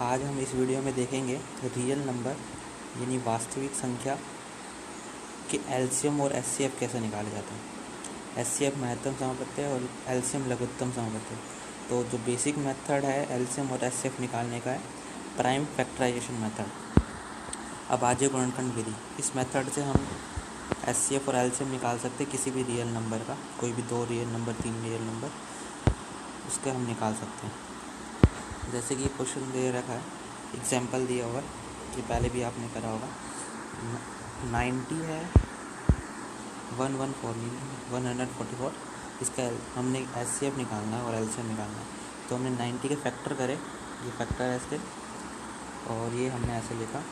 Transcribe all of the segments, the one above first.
आज हम इस वीडियो में देखेंगे रियल नंबर यानी वास्तविक संख्या के एलसीएम और एचसीएफ कैसे निकाले जाते हैं। एचसीएफ महत्तम समापत्ति और एलसीएम लघुत्तम समापत्ति। तो जो बेसिक मेथड है एलसीएम और एचसीएफ निकालने का है प्राइम फैक्टराइजेशन मेथड। अभाज्य गुणनखंड विधि, इस मेथड से हम एचसीएफ और एलसीएम निकाल सकते हैं किसी भी रियल नंबर का, कोई भी 2 रियल नंबर 3 रियल नंबर, उसके हम निकाल सकते हैं। जैसे कि क्वेश्चन दे रखा है, एग्जाम्पल दिया हुआ, ये पहले भी आपने करा होगा। 90 है 144, इसका हमने एचसीएफ निकालना है और एलसीएम निकालना है। तो हमने 90 के फैक्टर करे, ये फैक्टर है इसके, और ये हमने ऐसे लिखा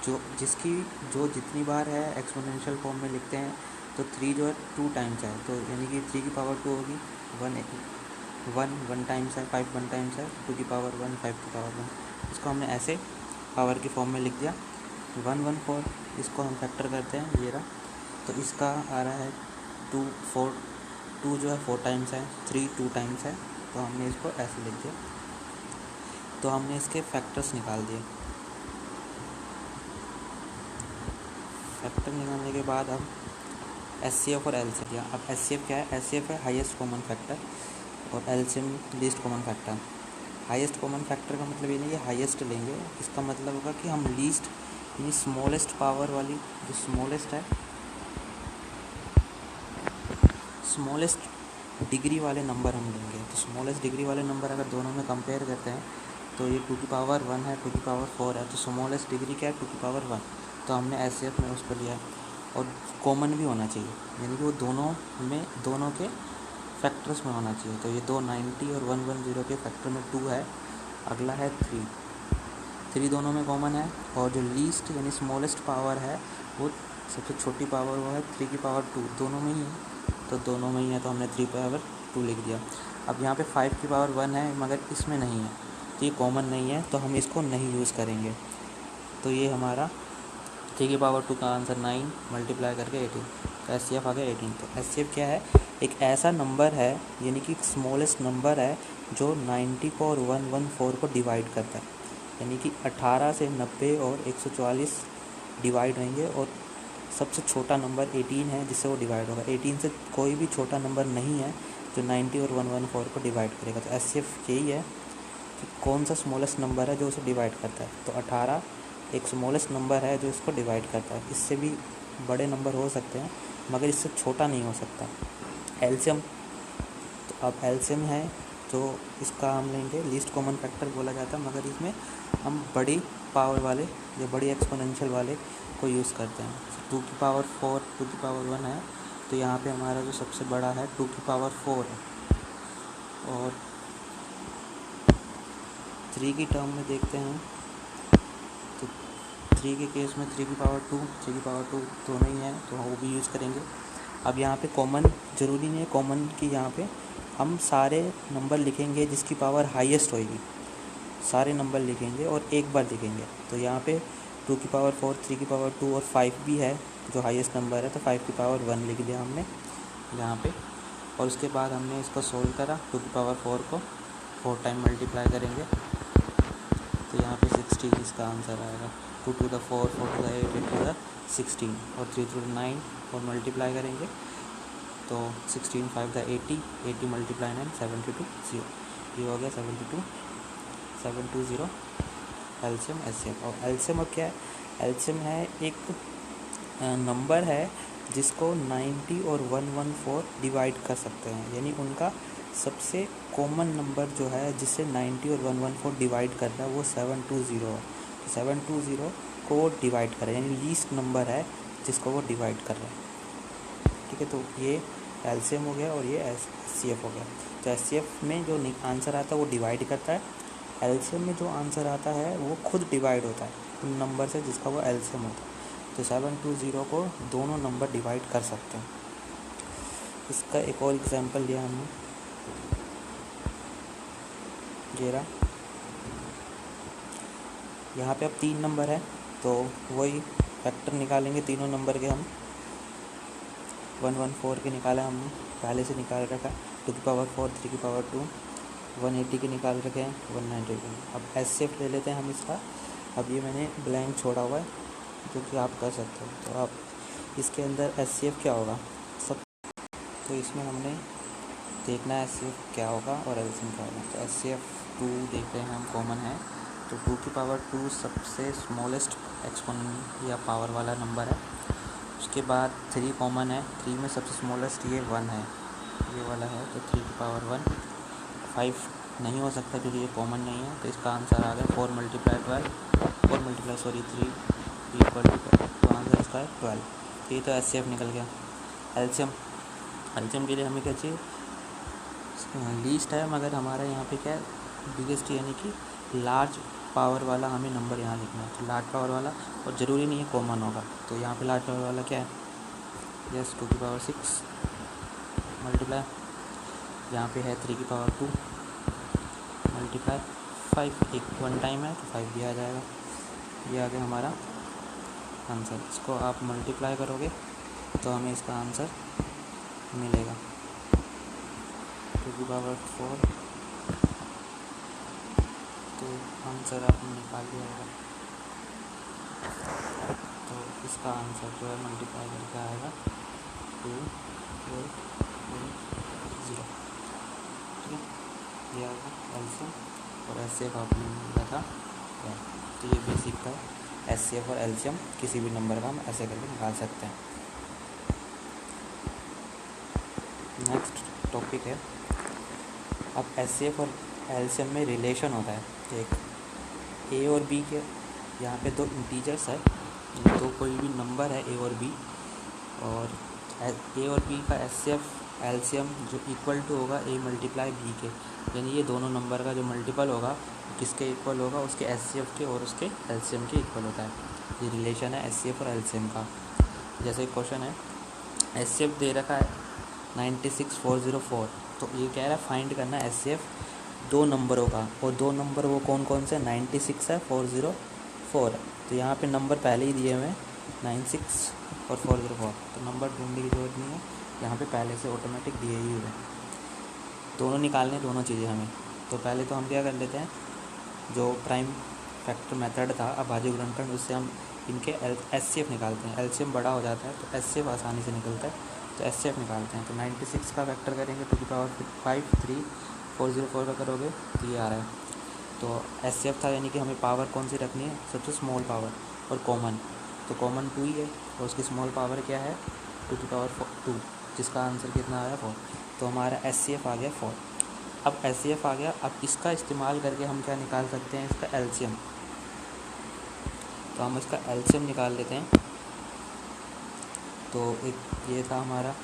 जो जितनी बार है एक्सपोनेंशियल फॉर्म में लिखते हैं तो 3 जो है 2 टाइम्स है, तो यानी कि 3 की पावर 2 होगी, 1 टाइम्स है, 5 1 टाइम्स है, 2 की पावर 1 5 की पावर 1। इसको हमने ऐसे पावर की फॉर्म में लिख दिया। 114 इसको हम फैक्टर करते हैं, ये रहा, तो इसका आ रहा है 2 जो है 4 टाइम्स है, 3 2 टाइम्स है, तो हमने इसको ऐसे लिख दिया। तो हमने इसके फैक्टर्स निकाल दिए। फैक्टर निकालने के बाद अब एचसीएफ और एलसीएम दिया। अब एचसीएफ क्या है? एचसीएफ है हाईएस्ट कॉमन फैक्टर और LCM least common factor. Highest common factor का मतलब ये नहीं है हाईएस्ट लेंगे, इसका मतलब होगा कि हम लीस्ट यानी स्मॉलेस्ट पावर वाली, जो स्मॉलेस्ट है, स्मॉलेस्ट डिग्री वाले नंबर हम लेंगे। तो स्मॉलेस्ट डिग्री वाले नंबर अगर दोनों में कंपेयर करते हैं तो ये 2 की पावर 1 है, 2 की पावर 4 है, तो स्मॉलेस्ट डिग्री क्या है? 2 की पावर 1। तो हमने एचसीएफ में उसको लिया है और कॉमन भी होना चाहिए, यानी कि वो दोनों के फैक्टर्स में होना चाहिए। तो ये 290 और 110 के फैक्टर में 2 है। अगला है 3 दोनों में कॉमन है, और जो लीस्ट यानी स्मॉलेस्ट पावर है वो सबसे छोटी पावर वो है 3 की पावर 2, दोनों में ही है, तो दोनों में ही है, तो हमने 3 पावर 2 लिख दिया। अब यहाँ पे 5 की पावर 1 है मगर इसमें नहीं है, तो ये कॉमन नहीं है, तो हम इसको नहीं यूज़ करेंगे। तो ये हमारा 3 की पावर 2 का आंसर 9 मल्टीप्लाई करके 18, तो एचसीएफ आ गया 18। तो एचसीएफ क्या है? एक ऐसा नंबर है, यानी कि स्मॉलेस्ट नंबर है जो 90 को और 114 को डिवाइड करता है, यानी कि 18 से 90 और 144 डिवाइड होंगे, और सबसे छोटा नंबर 18 है जिससे वो डिवाइड होगा। 18 से कोई भी छोटा नंबर नहीं है जो 90 और 114 को डिवाइड करेगा। तो एचसीएफ यही है कि कौन सा स्मॉलेस्ट नंबर है जो उसे डिवाइड करता है। तो 18 एक स्मॉलेस्ट नंबर है जो इसको डिवाइड करता है। इससे भी बड़े नंबर हो सकते हैं मगर इससे छोटा नहीं हो सकता। एलसीएम, तो अब एलसीएम है तो इसका हम लेंगे, लीस्ट कॉमन फैक्टर बोला जाता है, मगर इसमें हम बड़ी पावर वाले या बड़ी एक्सपोनेंशियल वाले को यूज़ करते हैं। 2 की पावर 4 2 की पावर 1 है, तो यहाँ पे हमारा जो सबसे बड़ा है 2 की पावर 4 है। और 3 की टर्म में देखते हैं तो 3 के केस में 3 की पावर 2 3 की पावर 2 दोनों ही हैं, तो वो भी यूज़ करेंगे। अब यहाँ पे कॉमन ज़रूरी नहीं है, कॉमन की यहाँ पे हम सारे नंबर लिखेंगे जिसकी पावर हाईएस्ट होएगी, सारे नंबर लिखेंगे और एक बार लिखेंगे। तो यहाँ पे 2 की पावर 4 3 की पावर 2 और 5 भी है जो हाईएस्ट नंबर है, तो 5 की पावर 1 लिख दिया हमने यहाँ पे। और उसके बाद हमने इसको सोल्व करा, 2 की पावर 4 को 4 टाइम मल्टीप्लाई करेंगे, तो यहाँ पे 16 इसका आंसर आएगा। 2 to the 4 4 to the 8 8 to the 16 और 3 to the 9 और मल्टीप्लाई करेंगे तो 16 5 the 80 80 मल्टीप्लाई 9 72 0, ये हो गया 72 720 एलसीएम एचसीएफ। और एलसीएम अब क्या है? एलसीएम है एक नंबर है जिसको 90 और 114 डिवाइड कर सकते हैं, यानी उनका सबसे कॉमन नंबर जो है जिससे 90 और 114 डिवाइड कर रहा है वो 720 है। 720 को डिवाइड कर रहा है, यानी लीस्ट नंबर है जिसको वो डिवाइड कर रहा है। ठीक है, तो ये एलसीएम हो गया और ये एचसीएफ हो गया। तो एचसीएफ में जो आंसर आता है वो डिवाइड करता है, एलसीएम में जो आंसर आता है वो खुद डिवाइड होता है उन नंबर से जिसका वो एलसीएम होता है। तो 720 को दोनों नंबर डिवाइड कर सकते हैं। इसका एक और एग्जांपल लिया हमने, ये रहा। यहाँ पे अब 3 नंबर है तो वही फैक्टर निकालेंगे तीनों नंबर के हम। 114 के निकाला हमने, पहले से निकाल रखा, 2 की पावर 4 3 की पावर 2 180 के निकाल रखे हैं, 190 के। अब एचसीएफ ले लेते हैं हम इसका। अब ये मैंने ब्लैंक छोड़ा हुआ है जो कि आप कर सकते हो। तो आप इसके अंदर एचसीएफ क्या होगा सब, तो इसमें हमने देखना है एचसीएफ क्या होगा और एलसीएम क्या होगा। तो एचसीएफ 2 देखते हैं हम, कॉमन है। तो 2 की पावर 2 सबसे स्मॉलेस्ट एक्सपोनेंट या पावर वाला नंबर है। उसके बाद 3 कॉमन है, 3 में सबसे स्मॉलेस्ट ये 1 है, ये वाला है। तो 3 की पावर 1। 5 नहीं हो सकता क्योंकि ये कॉमन नहीं है। तो इसका आंसर आ गया 4 मल्टीप्लाई 3 इक्वल टू 12। तो आंसर इसका है 12। ये तो एचसीएफ निकल गया। एलसीएम, एलसीएम के लिए हमें क्या चाहिए, लीस्ट है मगर हमारा यहाँ पे क्या है बिगेस्ट, यानी कि लार्ज पावर वाला हमें नंबर यहाँ लिखना है। तो लार्ज पावर वाला, और ज़रूरी नहीं है कॉमन होगा। तो यहाँ पे लार्ज पावर वाला क्या है, यस 2 की पावर 6 मल्टीप्लाई, यहाँ पे है 3 की पावर 2 मल्टीप्लाई 5। एक 1 टाइम है तो 5 भी आ जाएगा। ये आ गया हमारा आंसर। इसको आप मल्टीप्लाई करोगे तो हमें इसका आंसर मिलेगा 2 की पावर 4। तो आंसर आपने निकाल दिया होगा। तो इसका आंसर जो है मल्टीप्लाई करके आएगा 2880। ठीक है, ये आएगा एलसीएम और एचसीएफ आपने लिखा था। तो ये बेसिक था, एचसीएफ और एलसीएम किसी भी नंबर का हम ऐसे करके निकाल सकते हैं। नेक्स्ट टॉपिक है, अब एचसीएफ और एलसीएम में रिलेशन होता है। एक ए और बी के, यहाँ पे 2 इंटीजर्स है, तो कोई भी नंबर है ए और बी, और ए और बी का एचसीएफ एलसीएम जो इक्वल टू होगा ए मल्टीप्लाई बी के, यानी ये दोनों नंबर का जो मल्टीपल होगा किसके इक्वल होगा, उसके एचसीएफ के और उसके एलसीएम के इक्वल होता है। ये रिलेशन है एचसीएफ और एलसीएम का। जैसे क्वेश्चन है, एचसीएफ दे रखा है 96404, तो ये कह रहा है फाइंड करना है एचसीएफ 2 नंबरों का, और 2 नंबर वो कौन कौन से, 96 है, 404 है। तो यहाँ पे नंबर पहले ही दिए हुए हैं 96 और 404, तो नंबर ढूंढने की जरूरत नहीं है, यहाँ पे पहले से ऑटोमेटिक दिए ही हुए हैं। दोनों निकालने, दोनों चीज़ें हमें। तो पहले तो हम क्या कर लेते हैं, जो प्राइम फैक्टर मेथड था अभाज्य गुणनखंड, उससे हम इनके एचसीएफ निकालते हैं। एलसीएम बड़ा हो जाता है तो एचसीएफ आसानी से निकलता है, तो एचसीएफ निकालते हैं। तो 96 का फैक्टर करेंगे 2 की पावर 5 3, 404 का करोगे तो ये आ रहा है। तो एचसीएफ था, यानी कि हमें पावर कौन सी रखनी है, सबसे स्मॉल पावर, और कॉमन, तो कॉमन 2 ही है, और उसकी स्मॉल पावर क्या है 2 की पावर 2, जिसका आंसर कितना आया 4। तो हमारा एचसीएफ आ गया 4। अब एचसीएफ आ गया, अब इसका इस्तेमाल करके हम क्या निकाल सकते हैं, इसका एलसीएम। तो हम इसका एलसीएम निकाल लेते हैं। तो एक ये था हमारा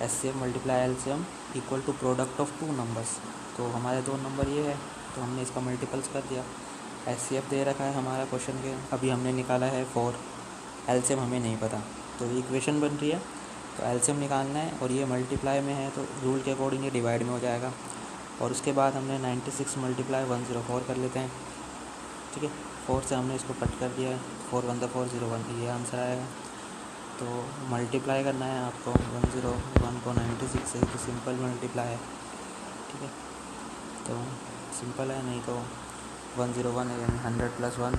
HCF multiply LCM equal to product of 2 numbers. तो हमारे 2 नंबर ये है, तो हमने इसका मल्टीपल्स कर दिया। एचसीएफ दे रखा है हमारा क्वेश्चन के, अभी हमने निकाला है 4, एलसीएम हमें नहीं पता, तो ये इक्वेशन बन रही है। तो एलसीएम निकालना है, और ये मल्टीप्लाई में है तो रूल के अकॉर्डिंग ये डिवाइड में हो जाएगा। और उसके बाद हमने 96 मल्टीप्लाई 104 कर लेते हैं। ठीक है, 4 से हमने इसको कट कर दिया है, 4 1 401, ये आंसर आएगा। तो मल्टीप्लाई करना है आपको 101 को 96 से, तो सिंपल मल्टीप्लाई है। ठीक है, तो सिंपल है, नहीं तो 101 है, यानी 100 + 1,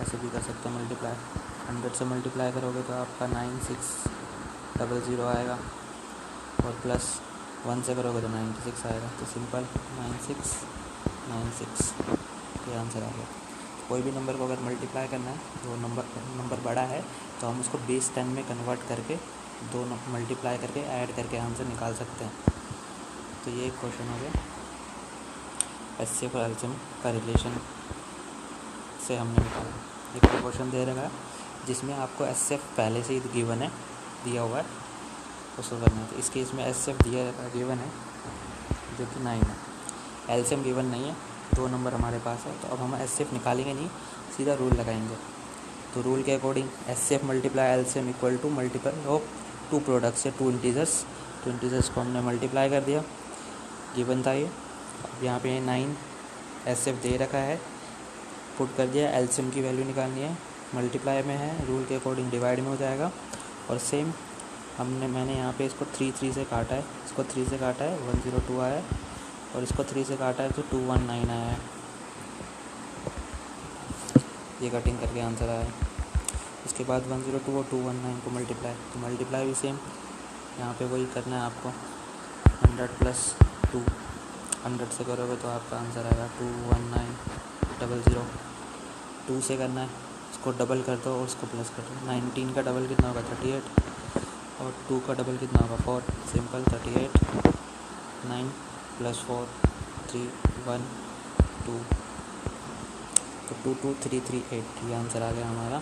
ऐसे भी कर सकते हैं मल्टीप्लाई। 100 से मल्टीप्लाई करोगे तो आपका 9600 आएगा, और प्लस 1 से करोगे तो 96 आएगा। तो सिंपल 9696, ये आंसर आ गया। कोई भी नंबर को अगर मल्टीप्लाई करना है, तो नंबर बड़ा है तो हम उसको बेस 10 में कन्वर्ट करके 2 मल्टीप्लाई करके ऐड करके आंसर निकाल सकते हैं। तो ये एक क्वेश्चन हो गया एचसीएफ और एलसीएम का रिलेशन से हमने निकाला। एक क्वेश्चन दे रखा है जिसमें आपको एचसीएफ पहले से ही गिवन है, दिया हुआ है, उसको करना है। तो इस केस में एचसीएफ गिवन है जो कि 9 है, एलसीएम गिवन नहीं है, 2 नंबर हमारे पास है। तो अब हम एचसीएफ निकालेंगे नहीं, सीधा रूल लगाएंगे। तो रूल के according HCF multiply LCM equal to multiple of 2 products या 2 इंटीजर्स को हमने मल्टीप्लाई कर दिया, गिवन था ये। अब यहाँ पे 9 एचसीएफ दे रखा है, पुट कर दिया, एलसीएम की वैल्यू निकालनी है, मल्टीप्लाई में है, रूल के अकॉर्डिंग डिवाइड में हो जाएगा। और सेम मैंने यहाँ पे इसको 3 से काटा है, इसको 3 से काटा है, 102 आया है, और इसको 3 से काटा है तो 219 आया है। ये कटिंग करके आंसर आया है। इसके बाद 102 और 219 को मल्टीप्लाई, तो मल्टीप्लाई भी सेम यहाँ पे वही करना है आपको। 100 प्लस 2, 100 से करोगे तो आपका आंसर आएगा 21900। 2 से करना है, इसको डबल कर दो और उसको प्लस कर दो। 19 का डबल कितना होगा 38, और 2 का डबल कितना होगा 4। सिंपल 38, 9 प्लस 4 3 1 2, तो 22338 ये आंसर आ गया हमारा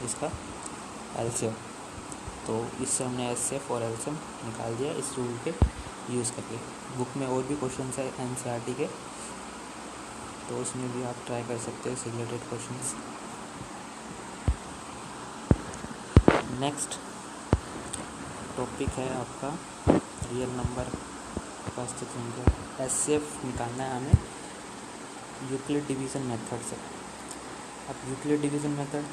इसका एलसीएम। तो इससे हमने एचसीएफ और एलसीएम निकाल दिया इस रूल के यूज़ करके। बुक में और भी क्वेश्चंस है एनसीईआरटी के, तो उसमें भी आप ट्राई कर सकते हो इससे रिलेटेड क्वेश्चंस। नेक्स्ट टॉपिक है आपका रियल नंबर का अस्तित्व। एचसीएफ निकालना है हमें यूक्लिड डिवीज़न मेथड से। अब Euclid division method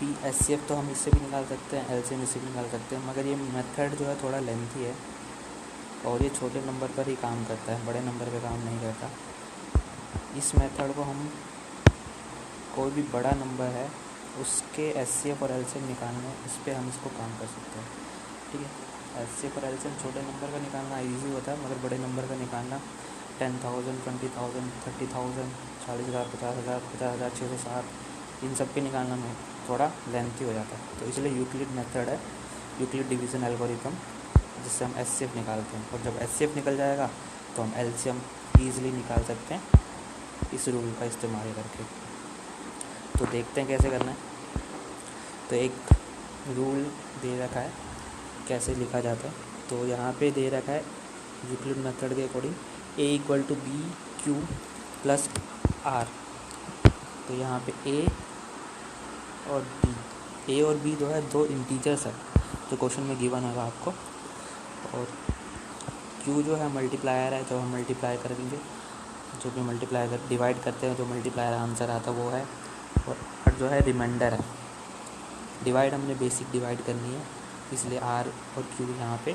P HCF तो हम इससे भी निकाल सकते हैं, एलसीएम इससे भी निकाल सकते हैं, मगर ये मेथड जो है थोड़ा लेंथी है और ये छोटे नंबर पर ही काम करता है, बड़े नंबर पे काम नहीं करता। इस मेथड को हम कोई भी बड़ा नंबर है उसके एचसीएफ और एलसीएम निकालने, इस पर हम इसको काम कर सकते हैं। ठीक है, एचसीएफ और एलसीएम छोटे नंबर का निकालना ईजी होता है, मगर बड़े नंबर का निकालना 10,000 20,000 30,000 40,000 50,000 50,000 660 इन सब के निकालना में थोड़ा लेंथी हो जाता है। तो इसलिए यूक्लिड मेथड है, यूक्लिड डिवीज़न एल्गोरिथम, जिससे हम एचसीएफ निकालते हैं। और जब एचसीएफ निकल जाएगा तो हम एलसीएम ईज़िली निकाल सकते हैं इस रूल का इस्तेमाल करके। तो देखते हैं कैसे करना है। तो एक रूल दे रखा है कैसे लिखा जाता है। तो यहाँ पे दे रखा है यूक्लिड मेथड के अकॉर्डिंग A = BQ + R। तो यहाँ पे A और B जो है दो इंटीजर्स है जो क्वेश्चन में गिवन होगा आपको, और Q जो है मल्टीप्लायर है, जो हम मल्टीप्लाई करेंगे, जो भी मल्टीप्लाई कर डिवाइड करते हैं जो मल्टीप्लायर आंसर आता वो है, और R जो है रिमाइंडर है। डिवाइड हमने बेसिक डिवाइड करनी है, इसलिए R और Q यहाँ पे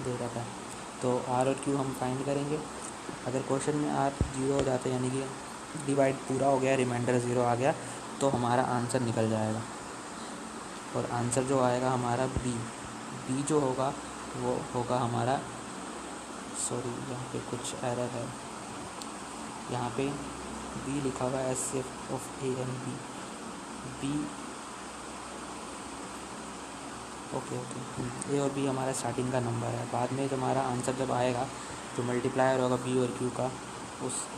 दे रखा है। तो R और Q हम फाइंड करेंगे। अगर क्वेश्चन में R 0 हो जाता है, यानी कि डिवाइड पूरा हो गया, रिमाइंडर 0 आ गया, तो हमारा आंसर निकल जाएगा। और आंसर जो आएगा हमारा B जो होगा वो होगा हमारा, सॉरी यहाँ पे कुछ एरर है, यहाँ पे B लिखा हुआ है HCF of A and B। Okay A और B हमारा स्टार्टिंग का नंबर है। बाद में हमारा आंसर जब आएगा जो मल्टीप्लायर होगा B और Q का,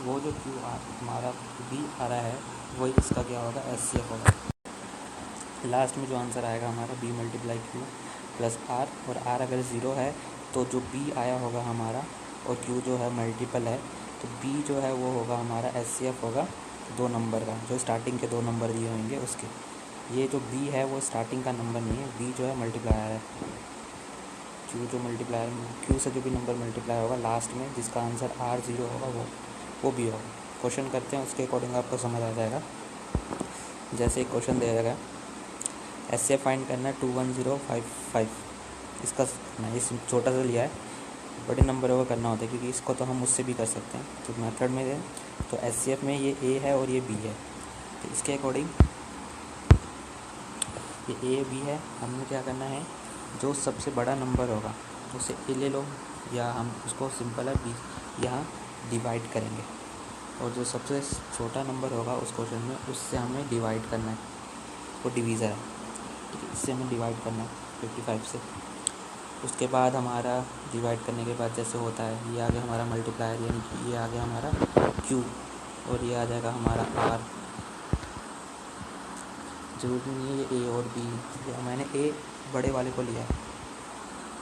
वो जो Q हमारा B आ रहा है वही इसका क्या होगा एचसीएफ होगा। लास्ट में जो आंसर आएगा हमारा B × Q + R, और R अगर 0 है तो जो B आया होगा हमारा और Q जो है मल्टीपल है, तो B जो है वो होगा हमारा एचसीएफ होगा 2 नंबर का, जो स्टार्टिंग के 2 नंबर दिए होंगे उसके। ये जो B है वो स्टार्टिंग का नंबर नहीं है, B जो है मल्टीप्लायर है। Q जो मल्टीप्लायर, Q से जो भी नंबर मल्टीप्लाई होगा लास्ट में जिसका आंसर R 0 होगा वो B होगा। क्वेश्चन करते हैं, उसके अकॉर्डिंग आपको समझ आ जाएगा। जैसे एक क्वेश्चन दे रखा है, एचसीएफ फाइंड करना है 21055, इसका इस छोटा सा लिया है, बड़े नंबरों का करना होता है क्योंकि इसको तो हम उससे भी कर सकते हैं। तो मेथड में है तो एचसीएफ में ये A है और ये B है, तो इसके अकॉर्डिंग ये A B है। हमने क्या करना है, जो सबसे बड़ा नंबर होगा उसे A ले लो, या हम उसको सिंपल है B यहाँ डिवाइड करेंगे, और जो सबसे छोटा नंबर होगा उस क्वेश्चन में उससे हमें डिवाइड करना है, वो डिवीज़र है, ठीक है, इससे हमें डिवाइड करना है 55 से। उसके बाद हमारा डिवाइड करने के बाद जैसे होता है, ये आ गया हमारा मल्टीप्लायर, यानी कि ये आ गया हमारा Q, और ये आ जाएगा हमारा R। ज़रूरी नहीं है ये A और B, या मैंने A बड़े वाले को लिया है,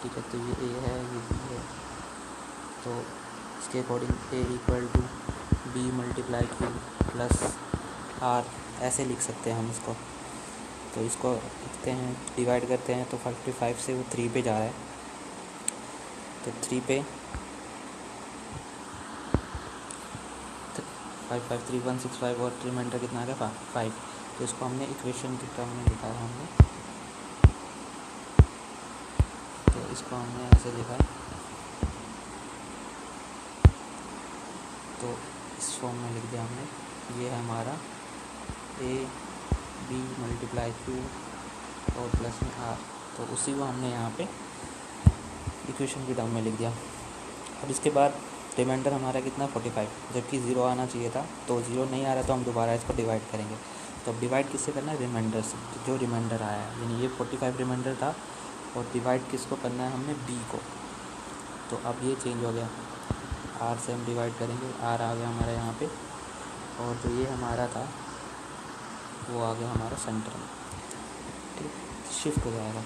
ठीक है, तो ये A है ये B है, तो इसके according A = B × Q + R ऐसे लिख सकते हैं हम इसको। तो इसको लिखते हैं, डिवाइड करते हैं, तो 55 से वो 3 पे जा रहा है, तो 3 पे 553 165 और रिमाइंडर कितना आ गया 5। तो इसको हमने इक्वेशन के टर्म में लिखा है हमने, तो इसको हमने ऐसे लिखा है तो इस फॉर्म में लिख दिया हमने, ये है हमारा ए बी मल्टीप्लाई क्यू और प्लस में आर, तो उसी को हमने यहाँ पे इक्वेशन की टर्म में लिख दिया। अब इसके बाद रिमाइंडर हमारा कितना 45, जबकि 0 आना चाहिए था, तो 0 नहीं आ रहा तो हम दोबारा इसको डिवाइड करेंगे। तो अब डिवाइड किससे करना है, रिमाइंडर से, जो रिमाइंडर आया है, यानी ये 45 रिमाइंडर था और डिवाइड किसको करना है हमने, बी को। तो अब ये चेंज हो गया, आर से हम डिवाइड करेंगे, आर आ गया हमारा यहाँ पे, और जो ये हमारा था वो आ गया हमारा सेंटर में, ठीक, शिफ्ट हो जाएगा,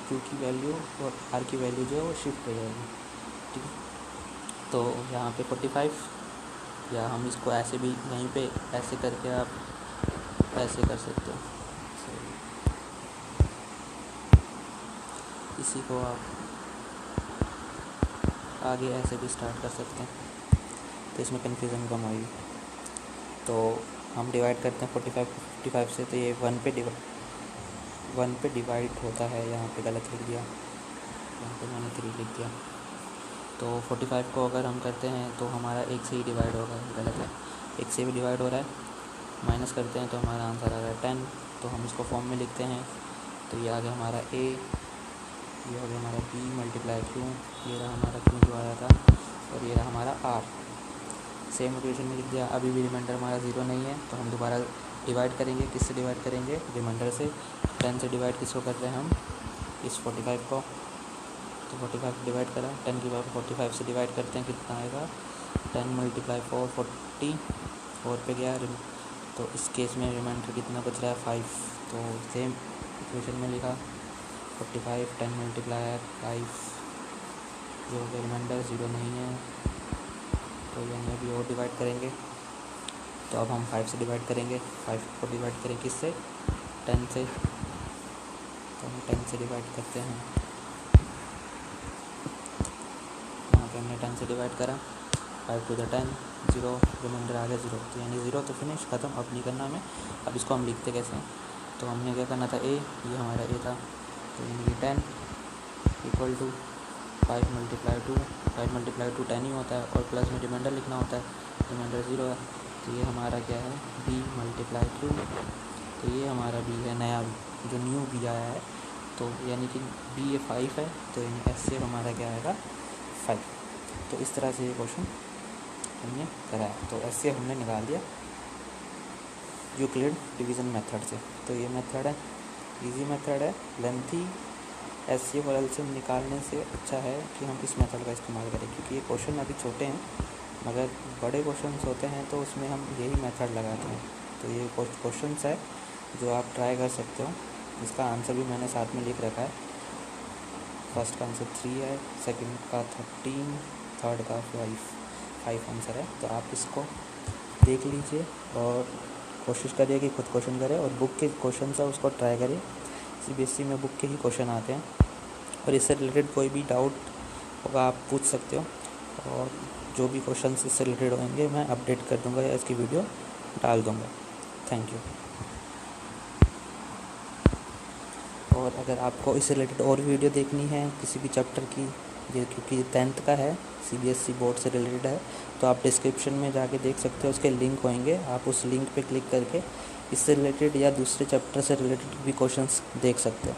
क्यू की वैल्यू और आर की वैल्यू जो है वो शिफ्ट हो जाएगी, ठीक है। तो यहाँ पे 45, या हम इसको ऐसे भी यहीं पे ऐसे करके आप ऐसे कर सकते हो, इसी को आप आगे ऐसे भी स्टार्ट कर सकते हैं, तो इसमें कन्फ्यूज़न कम आएगी। तो हम डिवाइड करते हैं 45 को 55 से, तो ये 1 पे डिवाइड होता है, यहाँ पे गलत लिख दिया, यहाँ पे मैंने 3 लिख दिया। तो 45 को अगर हम करते हैं तो हमारा 1 से ही डिवाइड होगा, गलत है, 1 से भी डिवाइड हो रहा है, माइनस करते हैं तो हमारा आंसर आ रहा है 10। तो हम इसको फॉर्म में लिखते हैं, तो ये आ गया हमारा ए, ये हो गया हमारा बी मल्टीप्लाई क्यू, ये रहा हमारा क्यू जो आया था, और ये रहा हमारा आर, सेम इक्वेशन में लिख दिया। अभी भी रिमाइंडर हमारा 0 नहीं है, तो हम दोबारा डिवाइड करेंगे, किससे डिवाइड करेंगे, रिमाइंडर से। 10 से डिवाइड किसको कर रहे हैं हम, इस 45 को, तो 45 डिवाइड करा, 10 की बार 45 से डिवाइड करते हैं, कितना आएगा, 10 मल्टीप्लाई 4 40, 4 पे गया, तो इस केस में रिमाइंडर कितना बच रहा है 5, तो सेम इक्वेशन में लिखा 45, 10 मल्टीप्लाई 5, जो रिमाइंडर 0 नहीं है, तो यानी अभी और डिवाइड करेंगे। तो अब हम 5 से डिवाइड करेंगे, 5 को डिवाइड करें किससे, 10 से, तो हम 10 से डिवाइड करते हैं, यहाँ पे हमने 10 से डिवाइड करा, 5 to the 10, 0, रिमाइंडर आ गया 0, तो यानी 0 तो फिनिश, ख़त्म, अब नहीं करना हमें। अब इसको हम लिखते कैसे हैं, तो हमने क्या करना था, ए, ये हमारा ए था, तो यानी कि 10 इक्वल टू 5 मल्टीप्लाई 2, 5 मल्टीप्लाई 2 10 ही होता है, और प्लस में रिमाइंडर लिखना होता है, रिमाइंडर 0 है, तो ये हमारा क्या है, बी मल्टीप्लाई 2, तो ये हमारा बी है, नया बी, जो न्यू बी आया है, तो यानी कि बी ये 5 है, तो यानी एस से हमारा क्या आएगा 5। तो इस तरह से ये क्वेश्चन हमने कराया, तो एस से हमने निकाल दिया यूक्लिड डिवीज़न मेथड से। तो ये मेथड है, इजी मेथड है, लेंथी एस और एलसीएम निकालने से अच्छा है कि हम इस मेथड का इस्तेमाल करें, क्योंकि ये क्वेश्चन अभी छोटे हैं, मगर बड़े क्वेश्चन होते हैं तो उसमें हम यही मेथड लगाते हैं। तो ये क्वेश्चन है जो आप ट्राई कर सकते हो, इसका आंसर भी मैंने साथ में लिख रखा है। फर्स्ट का आंसर 3 है, सेकंड का 13, थर्ड का 5 आंसर है। तो आप इसको देख लीजिए और कोशिश करिए कि खुद क्वेश्चन करें, और बुक के क्वेश्चन है उसको ट्राई करिए, सीबीएसई में बुक के ही क्वेश्चन आते हैं, और इससे रिलेटेड कोई भी डाउट होगा आप पूछ सकते हो, और जो भी क्वेश्चन इससे रिलेटेड होंगे मैं अपडेट कर दूंगा या इसकी वीडियो डाल दूंगा। Thank you. और अगर आपको इससे रिलेटेड और वीडियो देखनी है किसी भी चैप्टर की, ये क्योंकि 10th का है, सीबीएसई बोर्ड से रिलेटेड है, तो आप डिस्क्रिप्शन में जाके देख सकते हो, उसके लिंक होंगे, आप उस लिंक पे क्लिक करके इससे रिलेटेड या दूसरे चैप्टर से रिलेटेड भी क्वेश्चंस देख सकते हो।